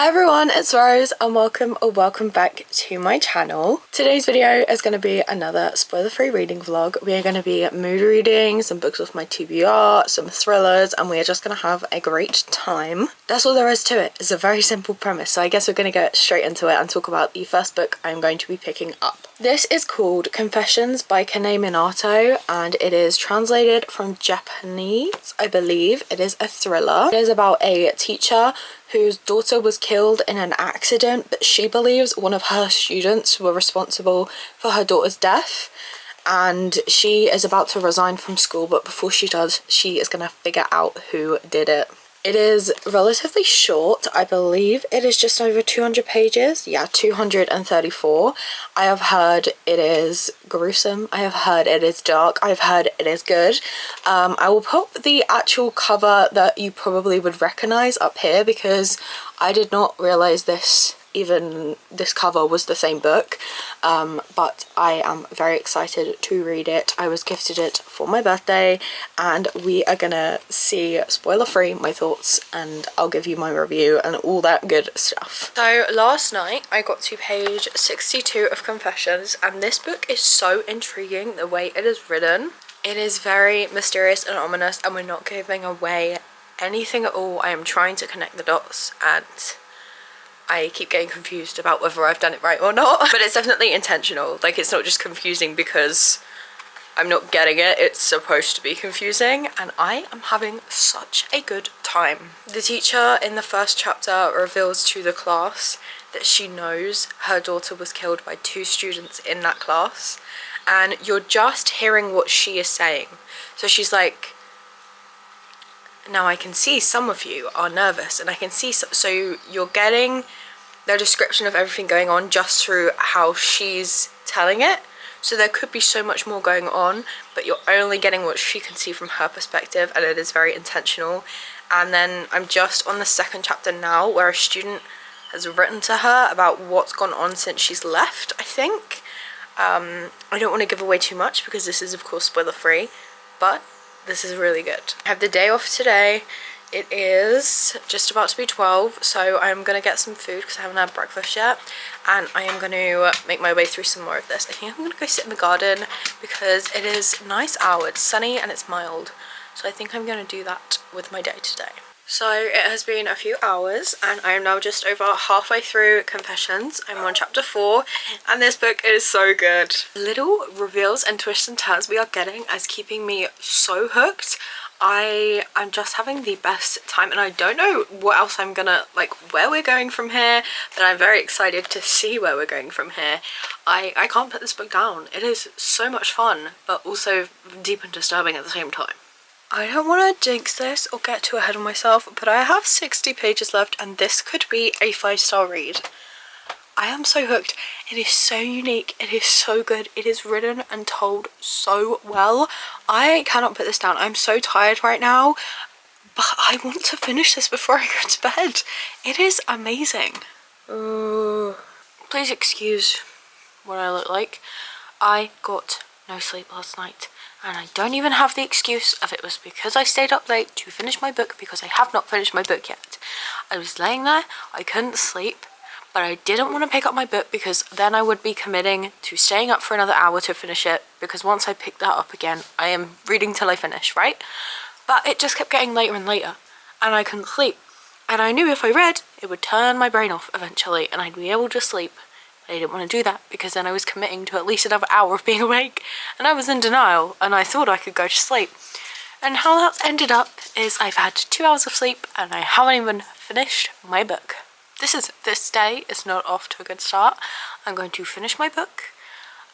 Hi everyone, it's Rose and welcome back to my channel. Today's video is going to be another spoiler-free reading vlog. We are going to be mood reading some books off my TBR, some thrillers, and we are just going to have a great time. That's all there is to it. It's a very simple premise, so I guess we're going to get straight into it and talk about the first book I'm going to be picking up. This is called Confessions by Kane Minato and it is translated from Japanese, I believe. It is a thriller. It is about a teacher whose daughter was killed in an accident, but she believes one of her students were responsible for her daughter's death, and she is about to resign from school, but before she does, she is going to figure out who did it. It is relatively short. I believe it is just over 200 pages. Yeah, 234. I have heard it is gruesome. I have heard it is dark. I've heard it is good. I will put the actual cover that you probably would recognize up here because I did not realize this cover was the same book, but I am very excited to read it. I was gifted it for my birthday and we are gonna see, spoiler free, my thoughts, and I'll give you my review and all that good stuff. So last night I got to page 62 of Confessions and this book is so intriguing the way it is written. It is very mysterious and ominous and we're not giving away anything at all. I am trying to connect the dots and I keep getting confused about whether I've done it right or not, but it's definitely intentional. Like, it's not just confusing because I'm not getting it, it's supposed to be confusing, and I am having such a good time. The teacher in the first chapter reveals to the class that she knows her daughter was killed by 2 students in that class, and you're just hearing what she is saying. So she's like, now I can see some of you are nervous and I can see so you're getting the description of everything going on just through how she's telling it. So there could be so much more going on, but you're only getting what she can see from her perspective, and it is very intentional. And then I'm just on the second chapter now where a student has written to her about what's gone on since she's left, I think. I don't want to give away too much because this is of course spoiler free, but this is really good. I have the day off today. It is just about to be 12, so I'm gonna get some food because I haven't had breakfast yet, and I am going to make my way through some more of this. I think I'm gonna go sit in the garden because it is nice out, it's sunny and it's mild, so I think I'm gonna do that with my day today. So it has been a few hours and I am now just over halfway through Confessions. I'm on chapter 4 and this book is so good. Little reveals and twists and turns we are getting is keeping me so hooked. I'm just having the best time and I don't know what else I'm gonna, like, where we're going from here, but I'm very excited to see where we're going from here. I can't put this book down. It is so much fun, but also deep and disturbing at the same time. I don't want to jinx this or get too ahead of myself, but I have 60 pages left and this could be a 5-star read. I am so hooked. It is so unique. It is so good. It is written and told so well. I cannot put this down. I'm so tired right now, but I want to finish this before I go to bed. It is amazing. Please excuse what I look like. I got no sleep last night. And I don't even have the excuse of it was because I stayed up late to finish my book, because I have not finished my book yet. I was laying there, I couldn't sleep, but I didn't want to pick up my book because then I would be committing to staying up for another hour to finish it, because once I pick that up again, I am reading till I finish, right? But it just kept getting later and later, and I couldn't sleep. And I knew if I read, it would turn my brain off eventually, and I'd be able to sleep. I didn't want to do that because then I was committing to at least another hour of being awake and I was in denial and I thought I could go to sleep. And how that's ended up is I've had 2 hours of sleep and I haven't even finished my book. This day is not off to a good start. I'm going to finish my book.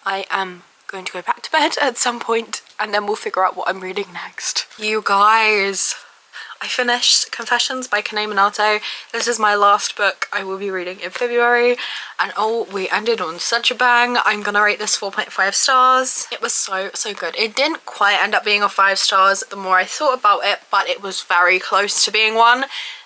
I am going to go back to bed at some point and then we'll figure out what I'm reading next. You guys, I finished Confessions by Kane Minato. This is my last book I will be reading in February, and oh, we ended on such a bang. I'm gonna rate this 4.5 stars. It was so good. It didn't quite end up being a 5 stars the more I thought about it, but it was very close to being one.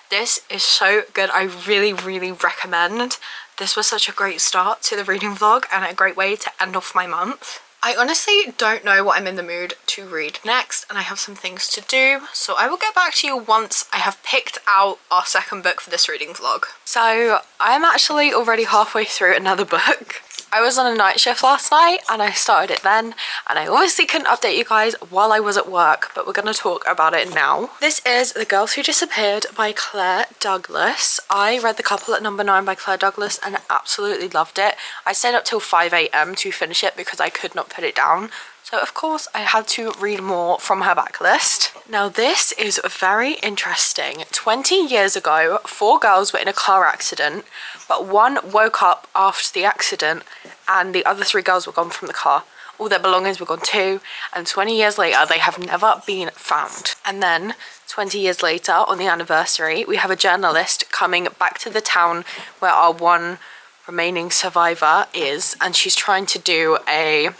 This is so good. I really recommend. This was such a great start to the reading vlog and a great way to end off my month. I honestly don't know what I'm in the mood to read next, and I have some things to do, so I will get back to you once I have picked out our second book for this reading vlog. So I'm actually already halfway through another book. I was on a night shift last night and I started it then, and I obviously couldn't update you guys while I was at work, but we're going to talk about it now. This is The Girls Who Disappeared by Claire Douglas. I read The Couple at Number 9 by Claire Douglas and absolutely loved it. I stayed up till 5 AM to finish it because I could not put it down. So of course I had to read more from her backlist. Now this is very interesting. 20 years ago, 4 girls were in a car accident, but one woke up after the accident and the other 3 girls were gone from the car. All their belongings were gone too, and 20 years later they have never been found. And then 20 years later, on the anniversary, we have a journalist coming back to the town where our one remaining survivor is, and she's trying to do a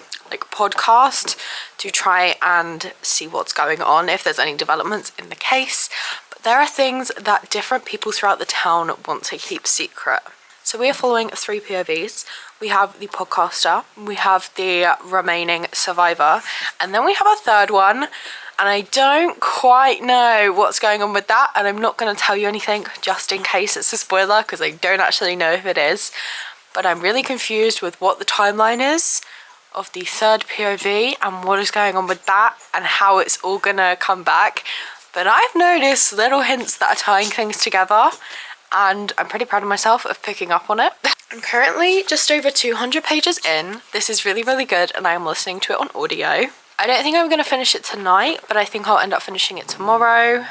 podcast to try and see what's going on, if there's any developments in the case. But there are things that different people throughout the town want to keep secret. So we are following 3 POVs. We have the podcaster, we have the remaining survivor, and then we have a third one, and I don't quite know what's going on with that, and I'm not going to tell you anything just in case it's a spoiler, because I don't actually know if it is. But I'm really confused with what the timeline is of the third POV and what is going on with that and how it's all gonna come back. But I've noticed little hints that are tying things together, and I'm pretty proud of myself of picking up on it. I'm currently just over 200 pages in. This is really, really good, and I am listening to it on audio. I don't think I'm gonna finish it tonight, but I think I'll end up finishing it tomorrow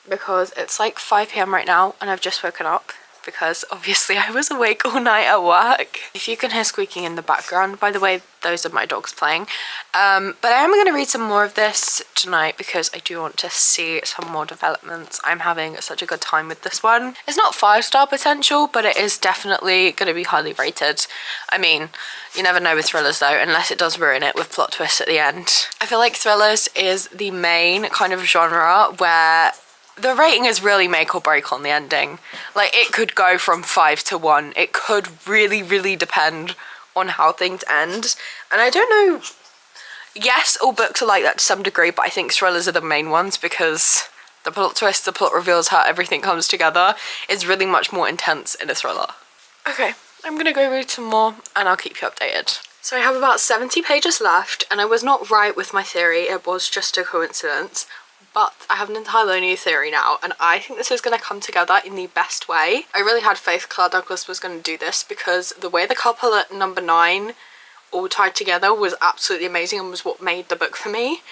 because it's like 5 PM right now and I've just woken up, because obviously I was awake all night at work. If you can hear squeaking in the background, by the way, those are my dogs playing. But I am going to read some more of this tonight because I do want to see some more developments. I'm having such a good time with this one. It's not 5-star potential, but it is definitely going to be highly rated. I mean, you never know with thrillers though, unless it does ruin it with plot twists at the end. I feel like thrillers is the main kind of genre where the rating is really make or break on the ending. Like, it could go from 5 to 1. It could really, really depend on how things end. And I don't know, yes, all books are like that to some degree, but I think thrillers are the main ones because the plot twist, the plot reveals, how everything comes together is really much more intense in a thriller. Okay, I'm gonna go read some more and I'll keep you updated. So I have about 70 pages left, and I was not right with my theory, it was just a coincidence. But I have an entirely new theory now, and I think this is going to come together in the best way. I really had faith Claire Douglas was going to do this because the way The Couple at Number 9 all tied together was absolutely amazing and was what made the book for me.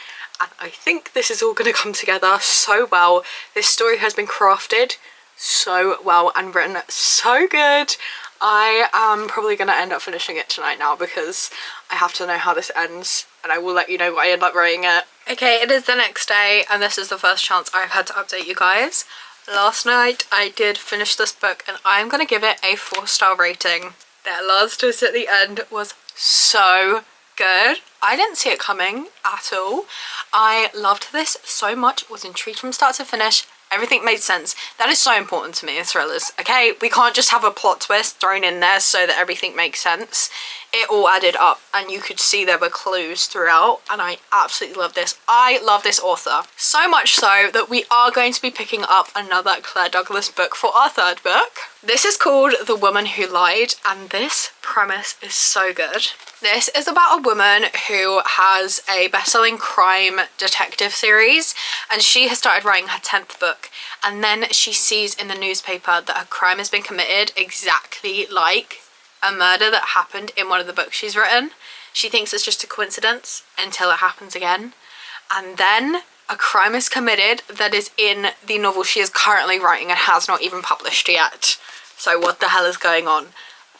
And I think this is all going to come together so well. This story has been crafted so well and written so good. I am probably going to end up finishing it tonight now because I have to know how this ends, and I will let you know what I end up writing it. Okay, it is the next day and this is the first chance I've had to update you guys. Last night I did finish this book and I'm going to give it a 4-star rating. That last twist at the end was so good. I didn't see it coming at all. I loved this so much, was intrigued from start to finish. Everything made sense. That is so important to me in thrillers, okay? We can't just have a plot twist thrown in there so that everything makes sense. It all added up and you could see there were clues throughout, and I absolutely love this. I love this author. So much so that we are going to be picking up another Claire Douglas book for our third book. This is called The Woman Who Lied, and this premise is so good. This is about a woman who has a best-selling crime detective series, and she has started writing her 10th book, and then she sees in the newspaper that a crime has been committed exactly like a murder that happened in one of the books she's written. She thinks it's just a coincidence until it happens again, and then a crime is committed that is in the novel she is currently writing and has not even published yet. So what the hell is going on?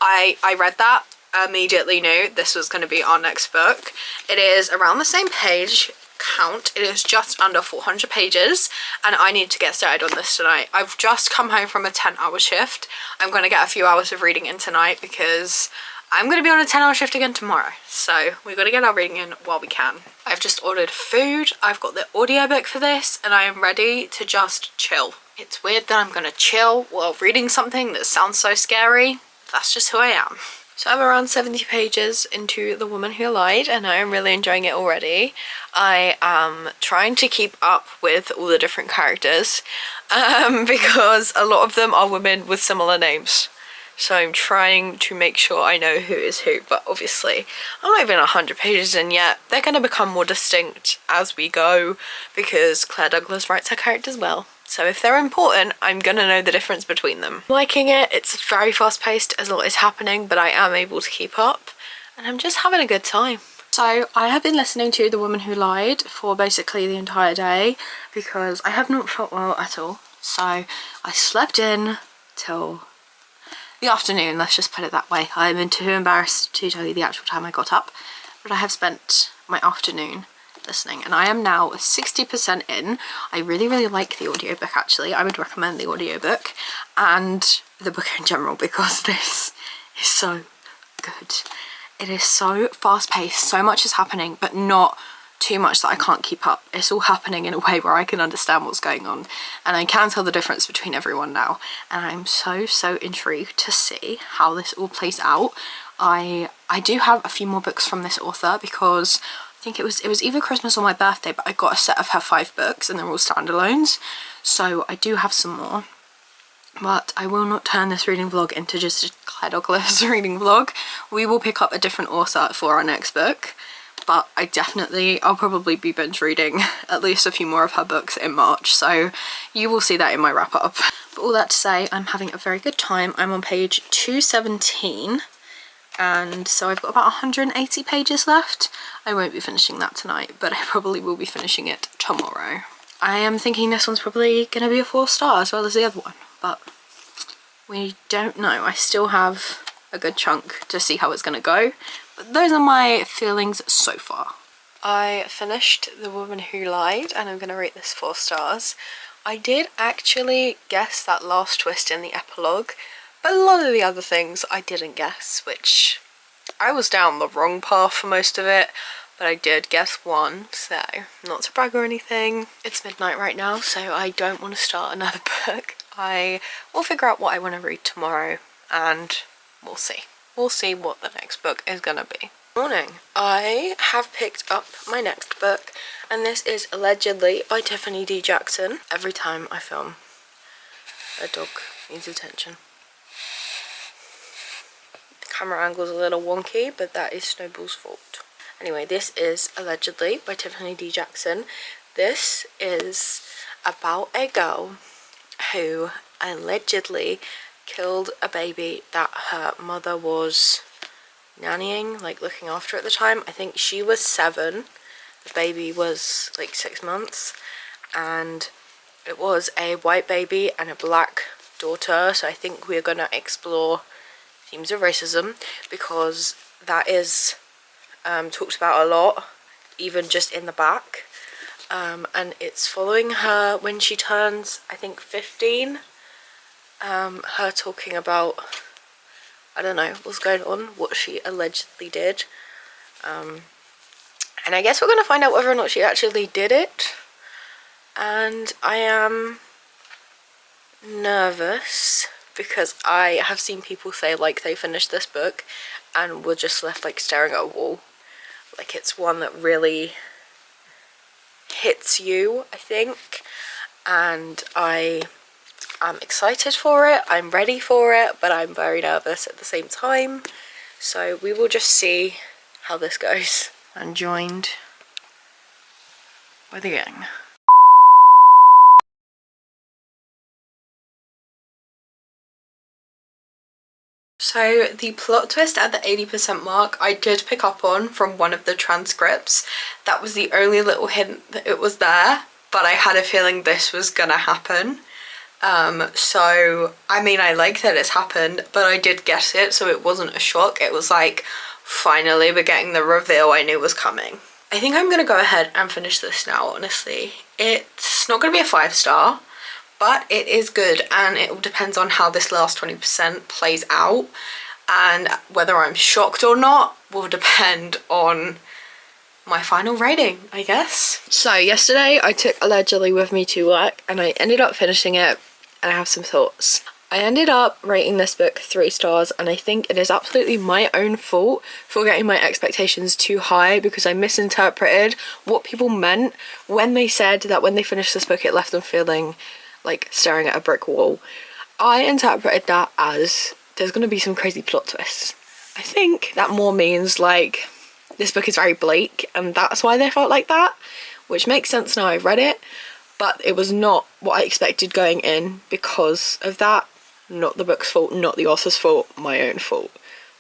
I read that, immediately knew this was going to be our next book. It is around the same page count. It is just under 400 pages and I need to get started on this tonight. I've just come home from a 10-hour shift. I'm going to get a few hours of reading in tonight because I'm going to be on a 10-hour shift again tomorrow. So we've got to get our reading in while we can. I've just ordered food. I've got the audiobook for this and I am ready to just chill. It's weird that I'm going to chill while reading something that sounds so scary. That's just who I am. So I'm around 70 pages into The Woman Who Lied and I am really enjoying it already. I am trying to keep up with all the different characters because a lot of them are women with similar names. So I'm trying to make sure I know who is who, but obviously I'm not even 100 pages in yet. They're going to become more distinct as we go because Claire Douglas writes her characters well. So if they're important, I'm going to know the difference between them. I'm liking it. It's very fast paced as a lot is happening, but I am able to keep up and I'm just having a good time. So I have been listening to The Woman Who Lied for basically the entire day because I have not felt well at all. So I slept in till the afternoon, let's just put it that way. I'm too embarrassed to tell you the actual time I got up, but I have spent my afternoon listening and I am now 60% in. I really like the audiobook actually. I would recommend the audiobook and the book in general because this is so good. It is so fast paced, so much is happening, but not too much that I can't keep up. It's all happening in a way where I can understand what's going on and I can tell the difference between everyone now, and I'm so intrigued to see how this all plays out. I do have a few more books from this author because I think it was either Christmas or my birthday, but I got a set of her 5 books and they're all standalones, so I do have some more. But I will not turn this reading vlog into just a Claire Douglas reading vlog. We will pick up a different author for our next book, but I'll probably be binge reading at least a few more of her books in March, so you will see that in my wrap up. But all that to say, I'm having a very good time. I'm on page 217 and so I've got about 180 pages left. I won't be finishing that tonight, but I probably will be finishing it tomorrow. I am thinking this one's probably going to be a 4-star as well as the other one, but we don't know. I still have a good chunk to see how it's going to go, but those are my feelings so far. I finished The Woman Who Lied and I'm going to rate this 4 stars. I did actually guess that last twist in the epilogue, but a lot of the other things I didn't guess, which I was down the wrong path for most of it, but I did guess one, so not to brag or anything. It's midnight right now, so I don't want to start another book. I will figure out what I want to read tomorrow and we'll see. We'll see what the next book is gonna be. Morning. I have picked up my next book and this is Allegedly by Tiffany D. Jackson. Every time I film, a dog needs attention. The camera angle's a little wonky, but that is Snowball's fault. Anyway, this is Allegedly by Tiffany D. Jackson. This is about a girl who allegedly killed a baby that her mother was nannying, like looking after at the time. I think she was 7, the baby was like 6 months, and it was a white baby and a black daughter, so I think we're gonna explore themes of racism because that is talked about a lot, even just in the back, and it's following her when she turns, I think, 15. Her talking about, I don't know what's going on, what she allegedly did, and I guess we're going to find out whether or not she actually did it, and I am nervous because I have seen people say like they finished this book and were just left like staring at a wall. Like it's one that really hits you, I think, and I'm excited for it, I'm ready for it, but I'm very nervous at the same time. So we will just see how this goes. I'm joined by the gang. So the plot twist at the 80% mark I did pick up on from one of the transcripts. That was the only little hint that it was there, but I had a feeling this was gonna happen. So I mean, I like that it's happened, but I did guess it, so it wasn't a shock. It was like, finally we're getting the reveal I knew was coming. I think I'm gonna go ahead and finish this now, honestly. It's not gonna be a 5-star, but it is good, and it all depends on how this last 20% plays out, and whether I'm shocked or not will depend on my final rating, I guess. So yesterday I took Allegedly with me to work and I ended up finishing it, and I have some thoughts. I ended up rating this book 3 stars, and I think it is absolutely my own fault for getting my expectations too high, because I misinterpreted what people meant when they said that when they finished this book it left them feeling like staring at a brick wall. I interpreted that as there's going to be some crazy plot twists. I think that more means like this book is very bleak and that's why they felt like that, which makes sense now I've read it, but it was not what I expected going in because of that. Not the book's fault, not the author's fault, my own fault.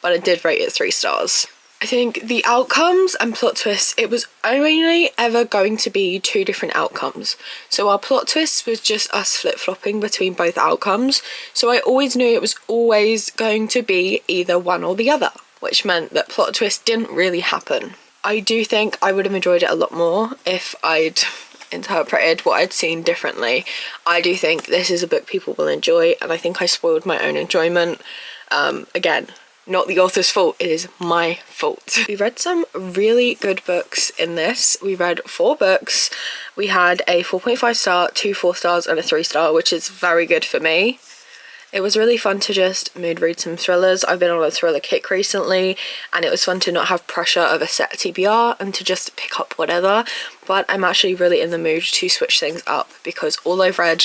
But I did rate it 3 stars. I think the outcomes and plot twists, it was only ever going to be 2 different outcomes. So our plot twist was just us flip-flopping between both outcomes. So I always knew it was always going to be either one or the other, which meant that plot twist didn't really happen. I do think I would have enjoyed it a lot more if I'd interpreted what I'd seen differently. I do think this is a book people will enjoy, and I think I spoiled my own enjoyment. Again, not the author's fault, it is my fault. We read some really good books in this. We read 4 books. We had a 4.5 star, 2 4 stars and a 3 star, which is very good for me. It was really fun to just mood read some thrillers. I've been on a thriller kick recently, and it was fun to not have pressure of a set TBR and to just pick up whatever. But I'm actually really in the mood to switch things up because all I've read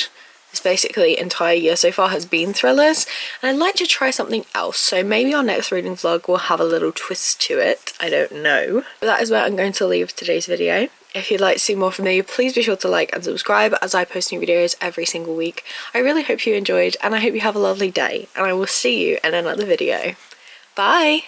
this basically entire year so far has been thrillers, and I'd like to try something else. So maybe our next reading vlog will have a little twist to it. I don't know. But that is where I'm going to leave today's video. If you'd like to see more from me, please be sure to like and subscribe as I post new videos every single week. I really hope you enjoyed, and I hope you have a lovely day, and I will see you in another video. Bye!